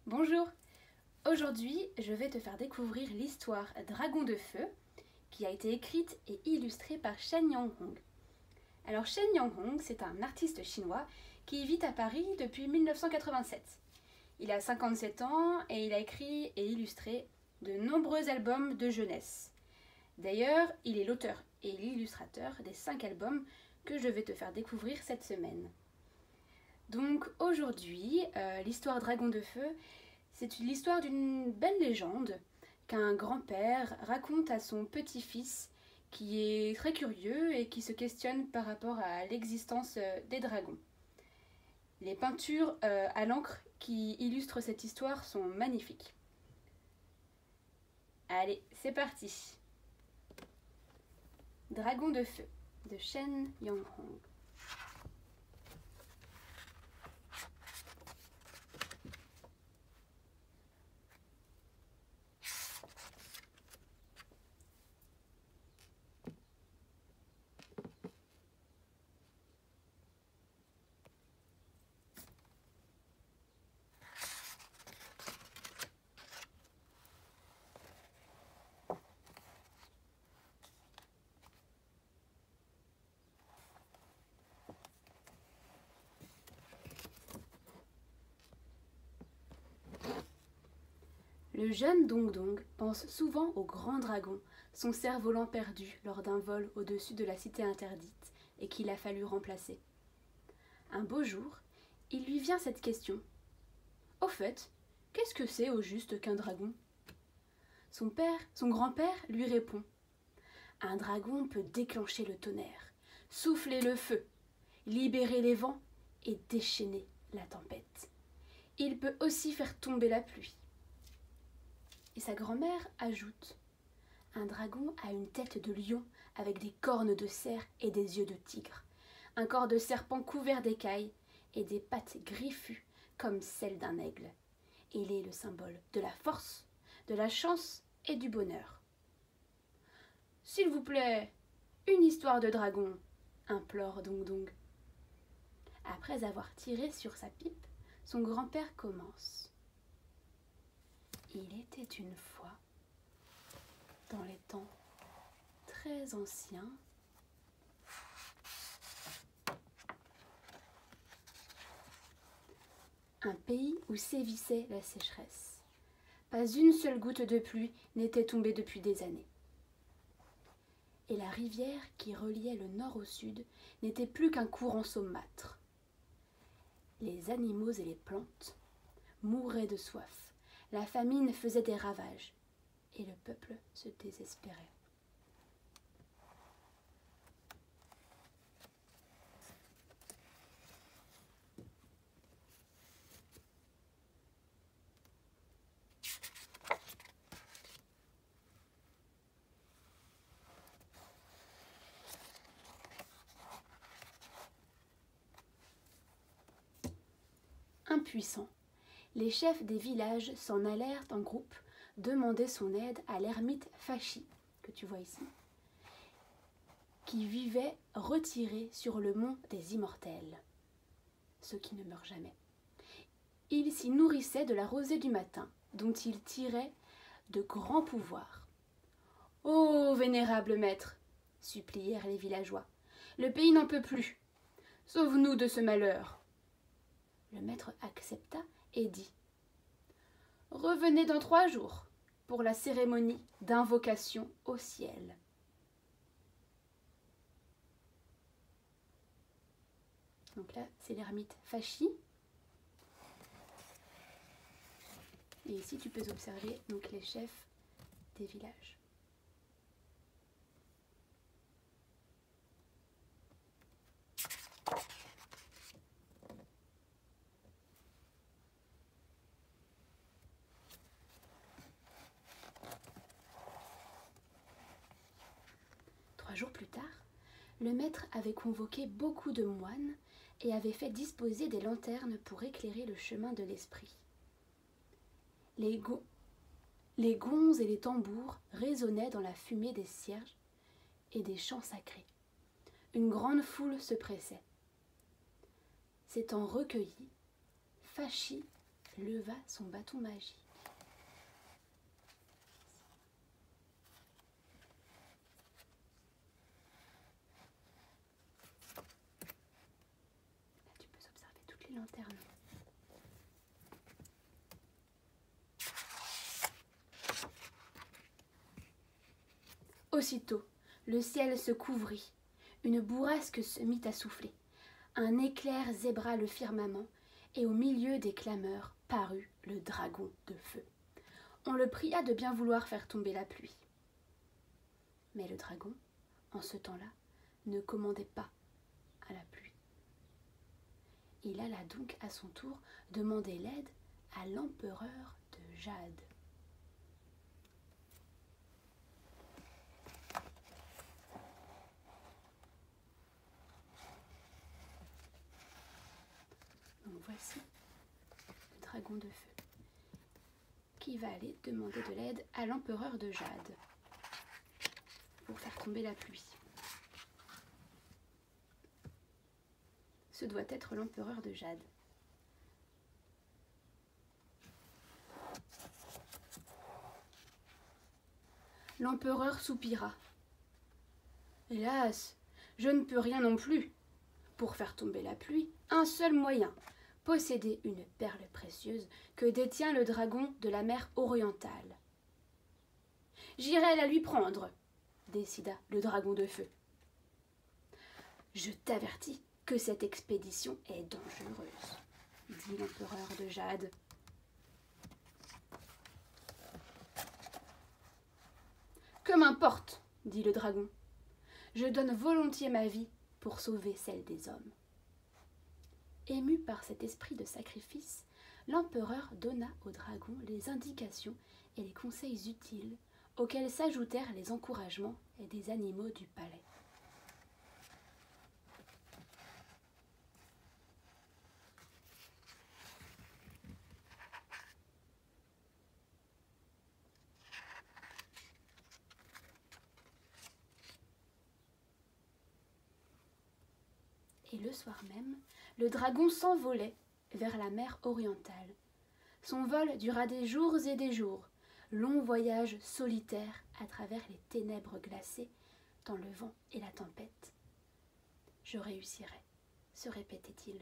Bonjour! Aujourd'hui, je vais te faire découvrir l'histoire Dragon de Feu qui a été écrite et illustrée par Shen Yanghong. Alors Shen Yanghong, c'est un artiste chinois qui vit à Paris depuis 1987. Il a 57 ans et il a écrit et illustré de nombreux albums de jeunesse. D'ailleurs, il est l'auteur et l'illustrateur des 5 albums que je vais te faire découvrir cette semaine. Donc aujourd'hui, l'histoire Dragon de Feu, c'est l'histoire d'une belle légende qu'un grand-père raconte à son petit-fils qui est très curieux et qui se questionne par rapport à l'existence des dragons. Les peintures à l'encre qui illustrent cette histoire sont magnifiques. Allez, c'est parti! Dragon de Feu de Shen Yanghong. Le jeune Dong Dong pense souvent au grand dragon, son cerf-volant perdu lors d'un vol au-dessus de la cité interdite et qu'il a fallu remplacer. Un beau jour, il lui vient cette question. Au fait, qu'est-ce que c'est au juste qu'un dragon? Son grand-père lui répond. Un dragon peut déclencher le tonnerre, souffler le feu, libérer les vents et déchaîner la tempête. Il peut aussi faire tomber la pluie. Et sa grand-mère ajoute. Un dragon a une tête de lion avec des cornes de cerf et des yeux de tigre, un corps de serpent couvert d'écailles et des pattes griffues comme celles d'un aigle. Il est le symbole de la force, de la chance et du bonheur. S'il vous plaît, une histoire de dragon, implore Dong Dong. Après avoir tiré sur sa pipe, son grand-père commence. Il était une fois, dans les temps très anciens, un pays où sévissait la sécheresse. Pas une seule goutte de pluie n'était tombée depuis des années. Et la rivière qui reliait le nord au sud n'était plus qu'un courant saumâtre. Les animaux et les plantes mouraient de soif. La famine faisait des ravages et le peuple se désespérait. Impuissants, les chefs des villages s'en allèrent en groupe demander son aide à l'ermite Fashi, que tu vois ici, qui vivait retiré sur le mont des Immortels, ceux qui ne meurent jamais. Il s'y nourrissait de la rosée du matin, dont il tirait de grands pouvoirs. « Ô vénérable maître !» supplièrent les villageois. « Le pays n'en peut plus. Sauve-nous de ce malheur. » Le maître accepta et dit « Revenez dans 3 jours pour la cérémonie d'invocation au ciel. » Donc là, c'est l'ermite Fashi. Et ici, tu peux observer donc les chefs des villages. Trois jours plus tard, le maître avait convoqué beaucoup de moines et avait fait disposer des lanternes pour éclairer le chemin de l'esprit. Les gonzes et les tambours résonnaient dans la fumée des cierges et des chants sacrés. Une grande foule se pressait. S'étant recueilli, Fashi leva son bâton magique. Là, tu peux observer toutes les lanternes. Aussitôt, le ciel se couvrit, une bourrasque se mit à souffler. Un éclair zébra le firmament, et au milieu des clameurs parut le dragon de feu. On le pria de bien vouloir faire tomber la pluie. Mais le dragon, en ce temps-là, ne commandait pas à la pluie. Il alla donc à son tour demander l'aide à l'empereur de Jade. Donc voici le dragon de feu qui va aller demander de l'aide à l'empereur de Jade pour faire tomber la pluie. Ce doit être l'empereur de Jade. L'empereur soupira. Hélas, je ne peux rien non plus. Pour faire tomber la pluie, un seul moyen, posséder une perle précieuse que détient le dragon de la mer orientale. J'irai la lui prendre, décida le dragon de feu. Je t'avertis que cette expédition est dangereuse, dit l'empereur de Jade. Que m'importe, dit le dragon. Je donne volontiers ma vie pour sauver celle des hommes. Ému par cet esprit de sacrifice, l'empereur donna au dragon les indications et les conseils utiles auxquels s'ajoutèrent les encouragements des animaux du palais. Et le soir même, le dragon s'envolait vers la mer orientale. Son vol dura des jours et des jours, long voyage solitaire à travers les ténèbres glacées, dans le vent et la tempête. Je réussirai, se répétait-il.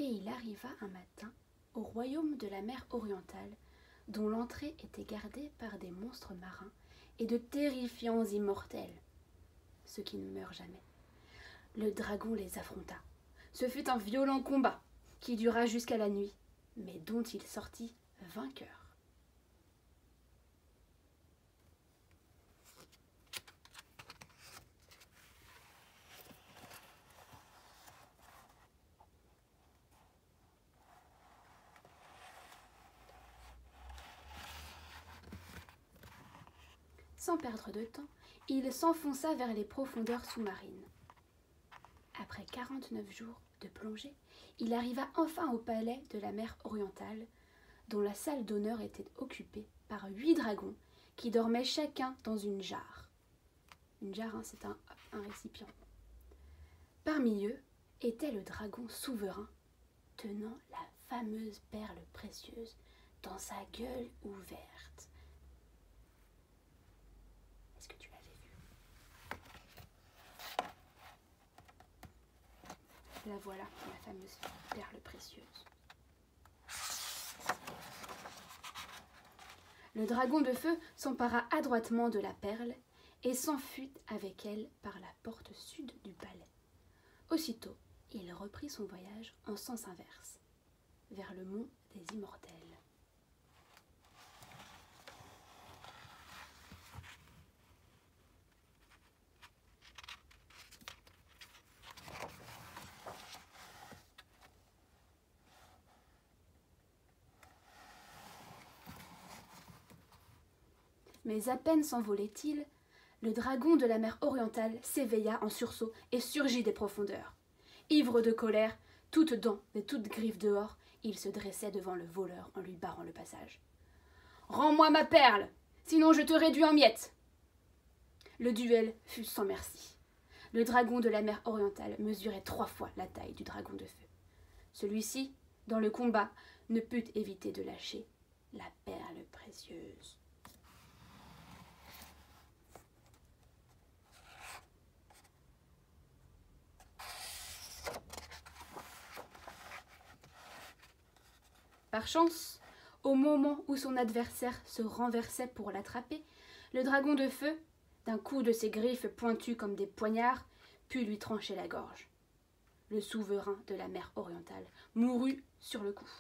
Et il arriva un matin au royaume de la mer orientale, dont l'entrée était gardée par des monstres marins et de terrifiants immortels, ceux qui ne meurent jamais. Le dragon les affronta. Ce fut un violent combat qui dura jusqu'à la nuit, mais dont il sortit vainqueur. Sans perdre de temps, il s'enfonça vers les profondeurs sous-marines. Après 49 jours de plongée, il arriva enfin au palais de la mer orientale, dont la salle d'honneur était occupée par 8 dragons qui dormaient chacun dans une jarre. Une jarre, c'est un récipient. Parmi eux était le dragon souverain, tenant la fameuse perle précieuse dans sa gueule ouverte. Est-ce que tu l'avais vue? La voilà, la fameuse perle précieuse. Le dragon de feu s'empara adroitement de la perle et s'enfuit avec elle par la porte sud du palais. Aussitôt, il reprit son voyage en sens inverse, vers le mont des Immortels. Mais à peine s'envolait-il, Le dragon de la mer orientale s'éveilla en sursaut et surgit des profondeurs. Ivre de colère, toutes dents et toutes griffes dehors, il se dressait devant le voleur en lui barrant le passage. « Rends-moi ma perle, sinon je te réduis en miettes !» Le duel fut sans merci. Le dragon de la mer orientale mesurait 3 fois la taille du dragon de feu. Celui-ci, dans le combat, ne put éviter de lâcher la perle précieuse. Par chance, au moment où son adversaire se renversait pour l'attraper, le dragon de feu, d'un coup de ses griffes pointues comme des poignards, put lui trancher la gorge. Le souverain de la mer orientale mourut sur le coup.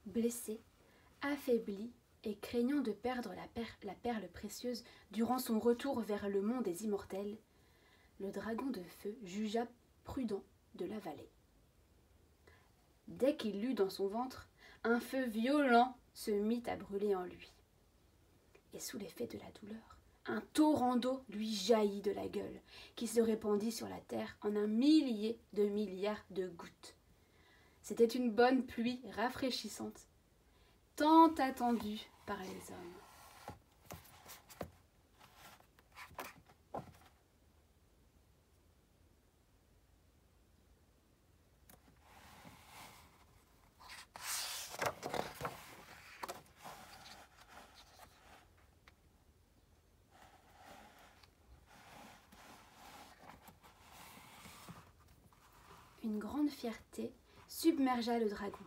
Blessé, affaibli et craignant de perdre la perle précieuse durant son retour vers le mont des immortels, le dragon de feu jugea prudent de l'avaler. Dès qu'il l'eut dans son ventre, un feu violent se mit à brûler en lui. Et sous l'effet de la douleur, un torrent d'eau lui jaillit de la gueule, qui se répandit sur la terre en un millier de milliards de gouttes. C'était une bonne pluie rafraîchissante, tant attendue par les hommes. Une grande fierté submergea le dragon.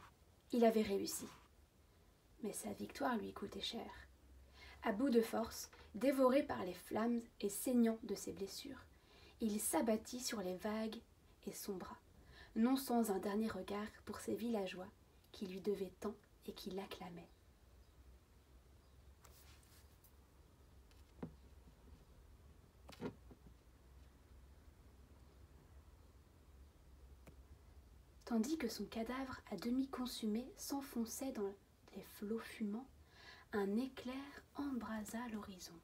Il avait réussi. Mais sa victoire lui coûtait cher. À bout de force, dévoré par les flammes et saignant de ses blessures, il s'abattit sur les vagues et sombra, non sans un dernier regard pour ses villageois qui lui devaient tant et qui l'acclamaient. Tandis que son cadavre à demi consumé s'enfonçait dans les flots fumants, un éclair embrasa l'horizon.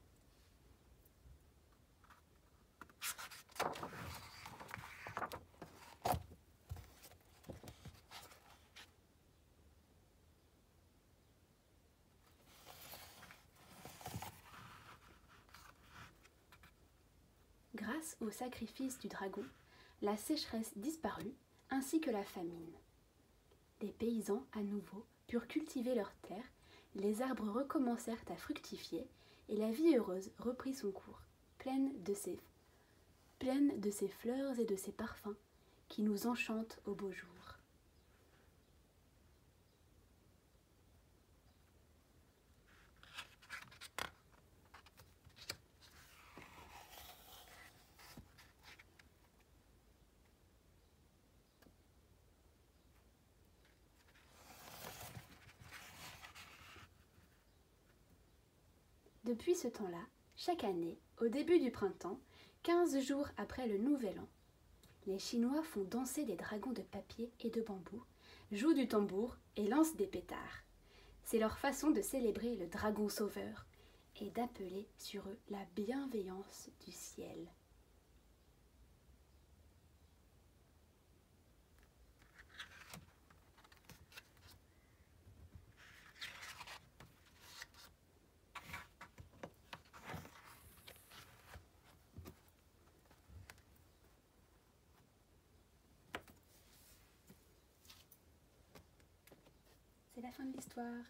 Grâce au sacrifice du dragon, la sécheresse disparut, ainsi que la famine. Les paysans, à nouveau, purent cultiver leurs terres, les arbres recommencèrent à fructifier, et la vie heureuse reprit son cours, pleine de ses fleurs et de ses parfums, qui nous enchantent au beau jour. Depuis ce temps-là, chaque année, au début du printemps, 15 jours après le Nouvel An, les Chinois font danser des dragons de papier et de bambou, jouent du tambour et lancent des pétards. C'est leur façon de célébrer le dragon sauveur et d'appeler sur eux la bienveillance du ciel. C'est la fin de l'histoire.